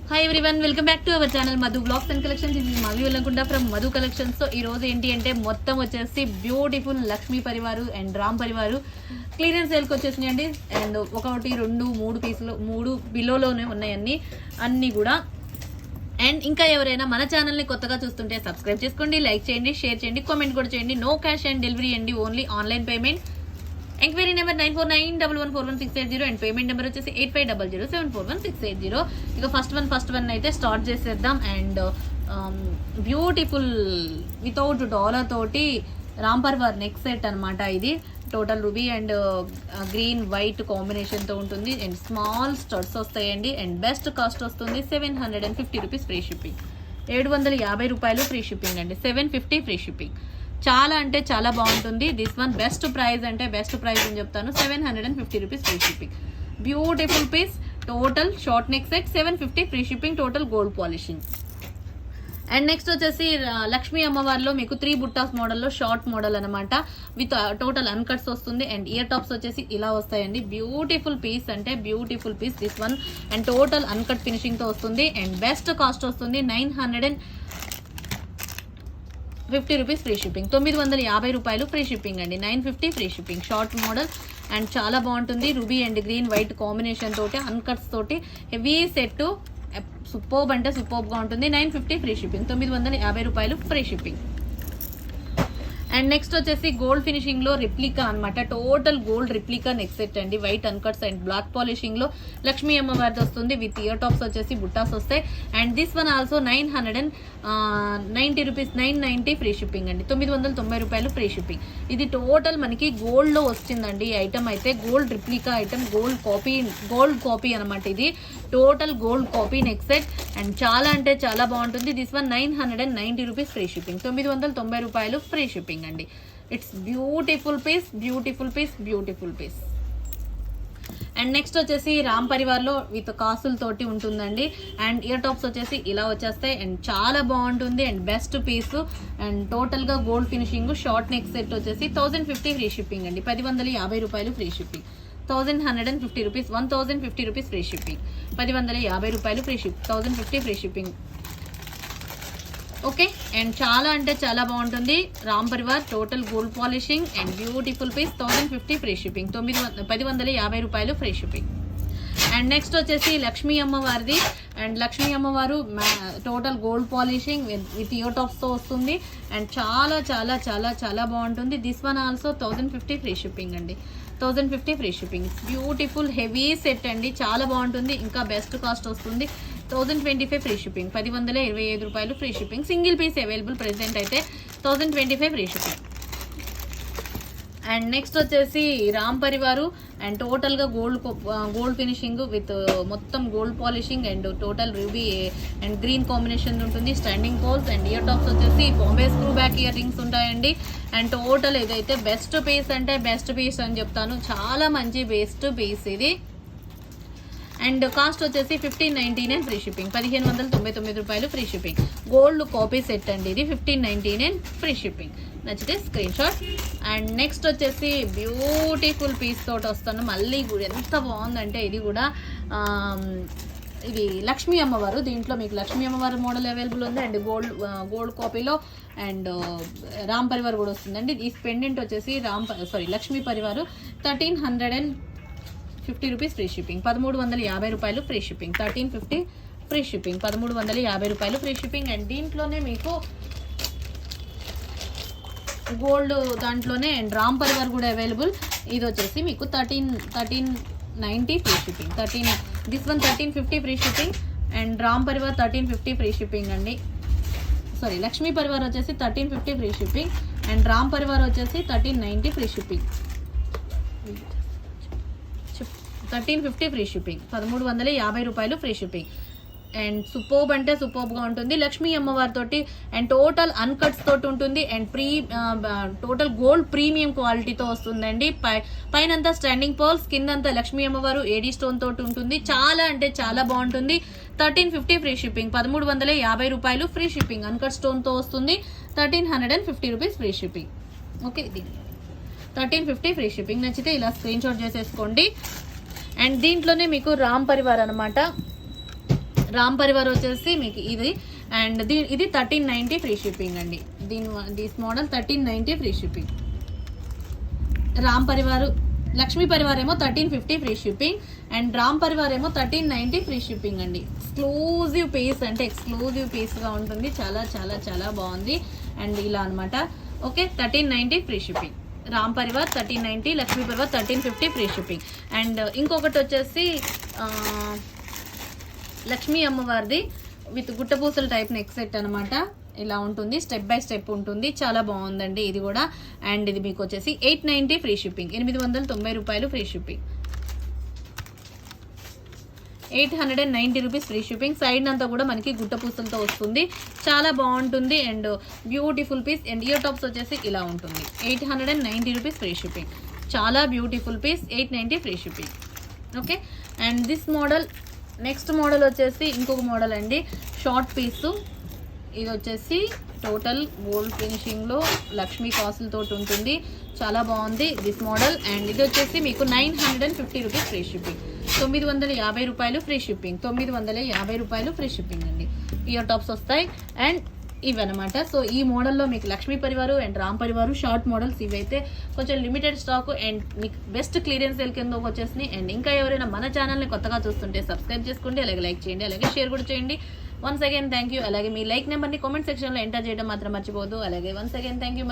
Hi everyone, welcome back to our channel Madhu blogs and collections. ఇది మధు వెళ్ళకుండా from Madhu collections. So ఈ రోజు ఏంటి అంటే మొత్తం వచ్చేసి beautiful Lakshmi Parivar and Ram పరివారు clearance సేల్కి వచ్చేసినాయి అండి. అండ్ ఒకటి రెండు మూడు పీసులు మూడు బిలోలోనే ఉన్నాయి అన్నీ కూడా. అండ్ ఇంకా ఎవరైనా మన ఛానల్ని కొత్తగా చూస్తుంటే సబ్స్క్రైబ్ చేసుకోండి, లైక్ చేయండి, షేర్ చేయండి, కామెంట్ కూడా చేయండి. నో క్యాష్ అండ్ డెలివరీ అండి, only online payment. Enquiry number 9491141680 and payment number వచ్చేసి 8500074160. ఇక ఫస్ట్ వన్ అయితే స్టార్ట్ చేసేద్దాం. అండ్ బ్యూటిఫుల్ వితౌట్ డాలర్ తోటి రామ్ పరివార్ నెక్ సెట్ అనమాట. ఇది total ruby and green white కాంబినేషన్తో ఉంటుంది. అండ్ స్మాల్ స్టడ్స్ వస్తాయండి. అండ్ బెస్ట్ కాస్ట్ వస్తుంది 750 రూపీస్ ఫ్రీ షిప్పింగ్. 750 రూపాయలు ఫ్రీ షిప్పింగ్ అండి, 750 ఫ్రీ షిప్పింగ్. చాలా అంటే చాలా బాగుంటుంది. దిస్ వన్ బెస్ట్ ప్రైస్ అంటే బెస్ట్ ప్రైస్ అని చెప్తాను, 750 rupees free shipping. Beautiful piece, total short neck set, 750 free shipping, total gold polishing. And next వచ్చేసి లక్ష్మీ అమ్మవారిలో మీకు 3 బుట్టాస్ మోడల్లో షార్ట్ మోడల్ అనమాట. విత్ టోటల్ అన్కట్స్ వస్తుంది. అండ్ ఇయర్ టాప్స్ వచ్చేసి ఇలా వస్తాయండి. బ్యూటిఫుల్ పీస్ అంటే beautiful piece this one. And total uncut finishing తో వస్తుంది. అండ్ బెస్ట్ కాస్ట్ వస్తుంది 950 రూపీస్ ఫ్రీ షిప్పింగ్. 950 రూపాయలు ఫ్రీ షిప్పింగ్ అండి, 950 free shipping. Short model and చాలా బాగుంటుంది. Ruby and green white combination తోటి అన్కట్స్ తోటి హెవీ సెట్. సూపర్బ్ అంటే సూపర్బ్ గా ఉంటుంది. 950 ఫ్రీ షిప్పింగ్, 950 రూపాయలు ఫ్రీ షిప్పింగ్. అండ్ నెక్స్ట్ వచ్చేసి గోల్డ్ ఫినిషింగ్ లో రిప్లికా అనమాట. Total gold replica neck set అండి. White uncuts and black polishing లో లక్ష్మీ అమ్మవారిది వస్తుంది. విత్ ఇయర్ టాప్స్ వచ్చేసి బుట్టాస్ వస్తాయి. And this one also 990 rupees, 990 free shipping అండి, 990 రూపాయలు ఫ్రీ షిప్పింగ్. ఇది టోటల్ మనకి గోల్డ్ లో వచ్చిందండి. ఈ ఐటమ్ అయితే gold replica item, gold copy అనమాట. ఇది total gold copy neck set. And చాలా అంటే చాలా బాగుంటుంది. This one 990 rupees free shipping, 990 రూపాయలు ఫ్రీ షిప్పింగ్ అండి. It's beautiful piece, beautiful piece, beautiful piece. And next వచ్చేసి రామ్ పరివార్ లో విత్ కాసులతోటి ఉంటుందండి. అండ్ ఇయర్ టాప్స్ వచ్చేసి ఇలా వచ్చేస్తాయి. అండ్ చాలా బాగుంటుంది. And best piece. And total గా gold finishing short neck set వచ్చేసి 1050 ఫ్రీ షిప్పింగ్ అండి, 1050 రూపాయలు free shipping. 1150 rupees, 1050 rupees free shipping, 1050 రూపాయలు free ship, 1050 free shipping. Okay. And చాలా అంటే చాలా బాగుంటుంది. Ram Parivar total gold polishing and beautiful piece, 1050 free shipping, 1050 రూపాయలు ఫ్రీ షిప్పింగ్. అండ్ నెక్స్ట్ వచ్చేసి లక్ష్మీ అమ్మవారిది. అండ్ లక్ష్మీ అమ్మవారు total gold polishing with ear tops తో వస్తుంది. అండ్ చాలా చాలా చాలా చాలా బాగుంటుంది. This one also 1050 free shipping అండి, 1050 free shipping. Beautiful heavy set అండి, చాలా బాగుంటుంది. ఇంకా బెస్ట్ కాస్ట్ వస్తుంది 1025 ఫ్రీ షిప్పింగ్, 1025 రూపాయలు free shipping. Single piece available present అయితే, 1025 ఫ్రీ షిప్పింగ్. అండ్ నెక్స్ట్ వచ్చేసి రామ్ పరివారు. అండ్ టోటల్ గా గోల్డ్ ఫినిషింగ్ విత్ మొత్తం gold polishing and total ruby and green combination ఉంటుంది. Standing poles and ear tops వచ్చేసి Bombay screw back earrings ఉంటాయండి. And total ఇదైతే best piece అంటే best piece అని చెప్తాను, చాలా మంచి బెస్ట్ పీస్ ఇది. అండ్ కాస్ట్ వచ్చేసి 1599 ఫ్రీ షిప్పింగ్, 1599 రూపాయలు free shipping. Gold copy set అండి ఇది, 1599 ఫ్రీ షిప్పింగ్. నచ్చితే స్క్రీన్ షాట్. అండ్ నెక్స్ట్ వచ్చేసి బ్యూటిఫుల్ పీస్ తోటి వస్తాను. మళ్ళీ ఎంత బాగుందంటే ఇది కూడా ఇది లక్ష్మీ అమ్మవారు. దీంట్లో మీకు లక్ష్మీ అమ్మవారు మోడల్ అవైలబుల్ ఉంది. అండ్ గోల్డ్ కాపీలో అండ్ రామ్ పరివార్ కూడా వస్తుందండి. ఈ పెండెంట్ వచ్చేసి Lakshmi Parivar 1350 rupees free shipping, 1350 రూపాయలు ఫ్రీ షిప్పింగ్, 1350 ఫ్రీ షిప్పింగ్, 1350 రూపాయలు ఫ్రీ షిప్పింగ్. అండ్ దీంట్లోనే మీకు గోల్డ్ దాంట్లోనే అండ్ రామ్ పరివార్ కూడా అవైలబుల్. ఇది వచ్చేసి మీకు 1390 free shipping, this one 1350 free shipping. And Ram Parivar 1350 free shipping అండి. లక్ష్మీ పరివార్ వచ్చేసి 1350 free shipping. And Ram Parivar వచ్చేసి 1390 ఫ్రీ షిప్పింగ్, 1350 ఫ్రీ షిప్పింగ్, 1350 రూపాయలు ఫ్రీ షిప్పింగ్. అండ్ సూపర్బ్ అంటే సూపర్బ్ గా ఉంటుంది. లక్ష్మీ అమ్మవారి తోటి అండ్ టోటల్ అన్కట్స్ తోటి ఉంటుంది. అండ్ టోటల్ గోల్డ్ ప్రీమియం క్వాలిటీతో వస్తుందండి. పైనంతా స్టాండింగ్ పర్ల్స్, కిందంతా లక్ష్మీ అమ్మవారు ఏడీ స్టోన్ తోటి ఉంటుంది. చాలా అంటే చాలా బాగుంటుంది. 1350 ఫ్రీ షిప్పింగ్, 1350 రూపాయలు ఫ్రీ షిప్పింగ్. అన్కట్ స్టోన్ తో వస్తుంది, 1350 rupees free shipping. Okay, 1350 free shipping. నచ్చితే ఇలా స్క్రీన్ షాట్ చేసేసుకోండి. అండ్ దీంట్లోనే మీకు రామ్ పరివార్ అనమాట. రామ్ పరివార్ వచ్చేసి మీకు ఇది, అండ్ ఇది 1390 ఫ్రీ షిప్పింగ్ అండి. This model 1390 free shipping. Ram Parivar, Lakshmi Parivar ఏమో 1350 free shipping, and Ram Parivar ఏమో 1390 ఫ్రీ షిప్పింగ్ అండి. ఎక్స్క్లూజివ్ పీస్, అంటే ఎక్స్క్లూజివ్ పీస్గా ఉంటుంది, చాలా చాలా చాలా బాగుంది. అండ్ ఇలా అనమాట. Okay, 1390 free shipping. Ram Parivar 1390, Lakshmi Parivar 1350 free shipping. And ఇంకొకటి వచ్చేసి లక్ష్మీ అమ్మవారిది విత్ గుట్టపూసల టైప్ నెక్ సెట్ అనమాట. ఇలా ఉంటుంది, స్టెప్ బై స్టెప్ ఉంటుంది, చాలా బాగుందండి ఇది కూడా. అండ్ ఇది మీకు వచ్చేసి 890 ఫ్రీ షిప్పింగ్, 890 రూపాయలు free shipping. 890 rupees free shipping. Side అంతా కూడా మనకి గుట్ట పూసలతో వస్తుంది, చాలా బాగుంటుంది and beautiful piece. And ear tops వచ్చేసి ఇలా ఉంటుంది. 890 రూపీస్ ఫ్రీ షిప్పింగ్, చాలా beautiful piece. 890 free shipping. Okay, and this model, next model వచ్చేసి ఇంకొక మోడల్ అండి, షార్ట్ పీసు. ఇది వచ్చేసి టోటల్ గోల్డ్ ఫినిషింగ్లో లక్ష్మీ కాసులతో ఉంటుంది, చాలా బాగుంది దిస్ మోడల్. అండ్ ఇది వచ్చేసి మీకు 950 రూపీస్ ఫ్రీ షిప్పింగ్, 950 రూపాయలు ఫ్రీ షిప్పింగ్, 950 రూపాయలు ఫ్రీ షిప్పింగ్ అండి. ఇయర్ టాప్స్ వస్తాయి అండ్ ఇవన్నమాట. సో ఈ మోడల్లో మీకు Lakshmi Parivar and Ram Parivar short models ఇవైతే కొంచెం లిమిటెడ్ స్టాక్ అండ్ మీకు బెస్ట్ క్లియరెన్స్ సేల్ కింద వచ్చేసినాయి. అండ్ ఇంకా ఎవరైనా మన ఛానల్ని కొత్తగా చూస్తుంటే సబ్స్క్రైబ్ చేసుకోండి, అలాగే లైక్ చేయండి, అలాగే షేర్ కూడా చేయండి. Once again thank you. అలాగే మీ లైక్ నెంబర్ని కామెంట్ సెక్షన్లో ఎంటర్ చేయడం మాత్రం మర్చిపోదు. అలాగే వన్స్ అగైన్ థ్యాంక్ యూ.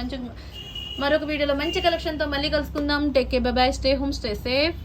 మరొక వీడియోలో మంచి కలెక్షన్తో మళ్ళీ కలుసుకుందాం. Take care, by by, stay home, stay safe.